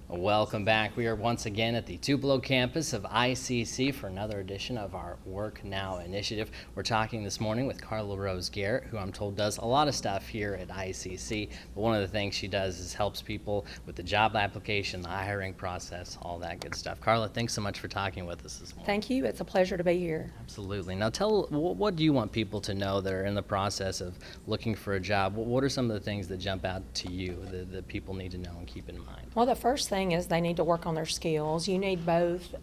Welcome back. We are once again at the Tupelo campus of ICC for another edition of our Work Now initiative. We're talking this morning with Carla Rose Garrett, who I'm told does a lot of stuff here at ICC, but one of the things she does is helps people with the job application, the hiring process, all that good stuff. Carla, thanks so much for talking with us this morning. Thank you. It's a pleasure to be here. Absolutely. Now what do you want people to know that are in the process of looking for a job? What are some of the things that jump out to you that people need to know and keep in mind? Well, the first thing is they need to work on their skills. You need both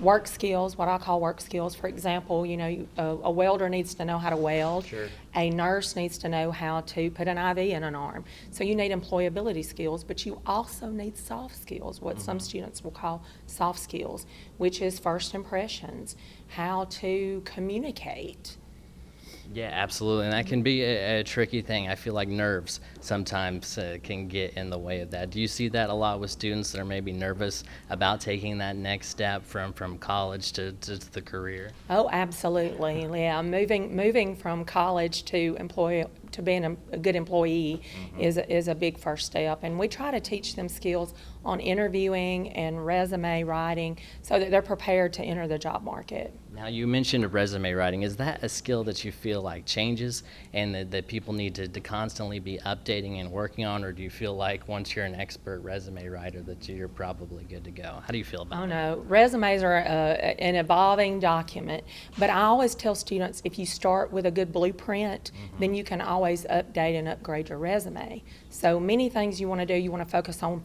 work skills, what I call work skills. For example, a welder needs to know how to weld. Sure. A nurse needs to know how to put an IV in an arm. So you need employability skills, but you also need soft skills, what some students will call soft skills, which is first impressions, how to communicate. Yeah, absolutely, and that can be a tricky thing. I feel like nerves sometimes can get in the way of that. Do you see that a lot with students that are maybe nervous about taking that next step from college to the career? Oh, absolutely. Yeah, moving from college to being a good employee is a big first step, and we try to teach them skills on interviewing and resume writing so that they're prepared to enter the job market. Now, you mentioned resume writing. Is that a skill that you feel like changes and that people need to constantly be updating and working on, or do you feel like once you're an expert resume writer that you're probably good to go? How do you feel about that? Oh no, resumes are an evolving document, but I always tell students if you start with a good blueprint, then you can always update and upgrade your resume. So many things you want to do, you want to focus on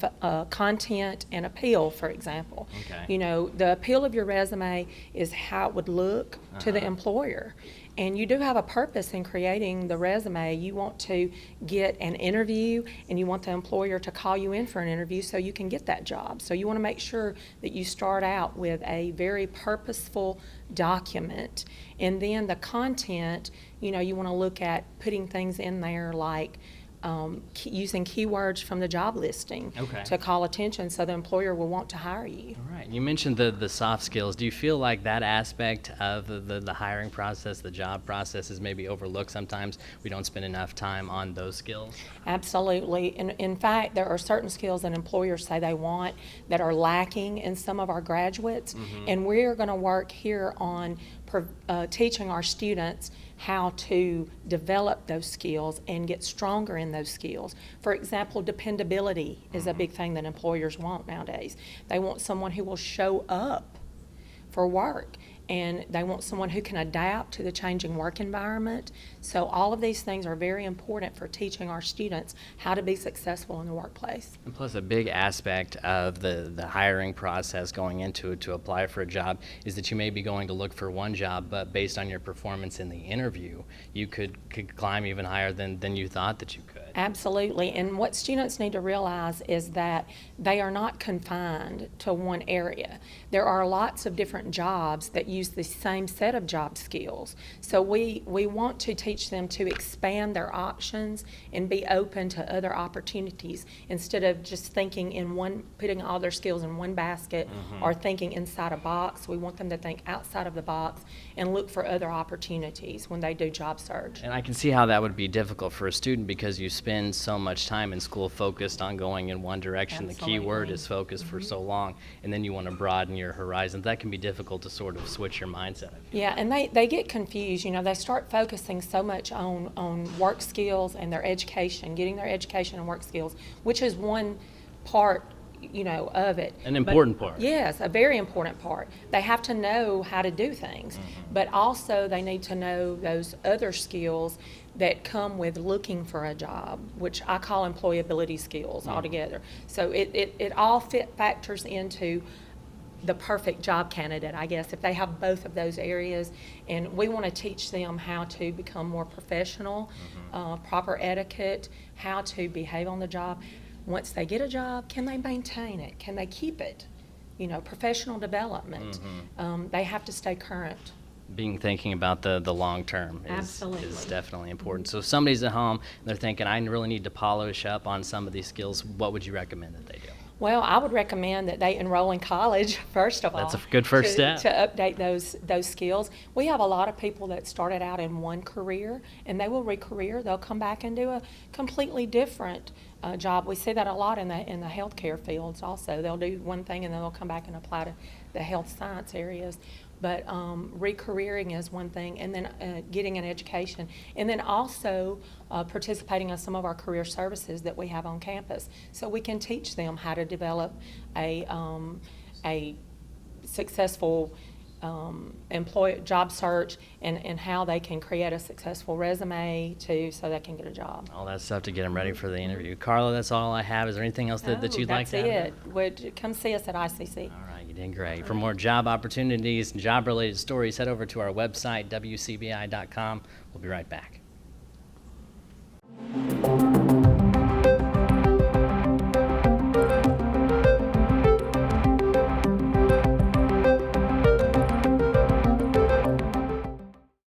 content and appeal, for example. Okay. The appeal of your resume is how it would look to the employer. And you do have a purpose in creating the resume. You want to get an interview and you want the employer to call you in for an interview so you can get that job. So you want to make sure that you start out with a very purposeful document. And then the content, you want to look at putting things in there like using keywords from the job listing to call attention so the employer will want to hire you. All right. You mentioned the soft skills. Do you feel like that aspect of the hiring process, the job process, is maybe overlooked sometimes? We don't spend enough time on those skills? Absolutely. In fact, there are certain skills that employers say they want that are lacking in some of our graduates, and we're going to work here on teaching our students how to develop those skills and get stronger in those skills. For example, dependability is a big thing that employers want nowadays. They want someone who will show up for work, and they want someone who can adapt to the changing work environment. So all of these things are very important for teaching our students how to be successful in the workplace. And plus, a big aspect of the hiring process going into it to apply for a job is that you may be going to look for one job, but based on your performance in the interview, you could climb even higher than you thought that you could. Absolutely, and what students need to realize is that they are not confined to one area. There are lots of different jobs that use the same set of job skills. So we want to teach them to expand their options and be open to other opportunities instead of just putting all their skills in one basket or thinking inside a box. We want them to think outside of the box and look for other opportunities when they do job search. And I can see how that would be difficult for a student because you spend so much time in school focused on going in one direction. Absolutely. The key word is focused for so long, and then you want to broaden your horizons. That can be difficult to sort of switch your mindset. Yeah, and they get confused. They start focusing so much on work skills and their education, getting their education and work skills, which is one part of it. An important part. Yes, a very important part. They have to know how to do things, but also they need to know those other skills that come with looking for a job, which I call employability skills altogether. So it all factors into the perfect job candidate, I guess, if they have both of those areas. And we want to teach them how to become more professional, proper etiquette, how to behave on the job. Once they get a job, can they maintain it? Can they keep it? Professional development. They have to stay current. Thinking about the long term is definitely important. So if somebody's at home and they're thinking, I really need to polish up on some of these skills, what would you recommend that they do? Well, I would recommend that they enroll in college, first of all. That's a good first step. To update those skills. We have a lot of people that started out in one career, and they will re-career. They'll come back and do a completely different job. We see that a lot in the healthcare fields also. They'll do one thing, and then they'll come back and apply to the health science areas. But re-careering is one thing, and then getting an education, and then also participating in some of our career services that we have on campus, so we can teach them how to develop a successful job search, and how they can create a successful resume too, so they can get a job. All that stuff to get them ready for the interview. Carla, that's all I have. Is there anything else that you'd like to add? That's it. Would come see us at ICC. All right, you did great. For more job opportunities and job-related stories, head over to our website, wcbi.com. We'll be right back.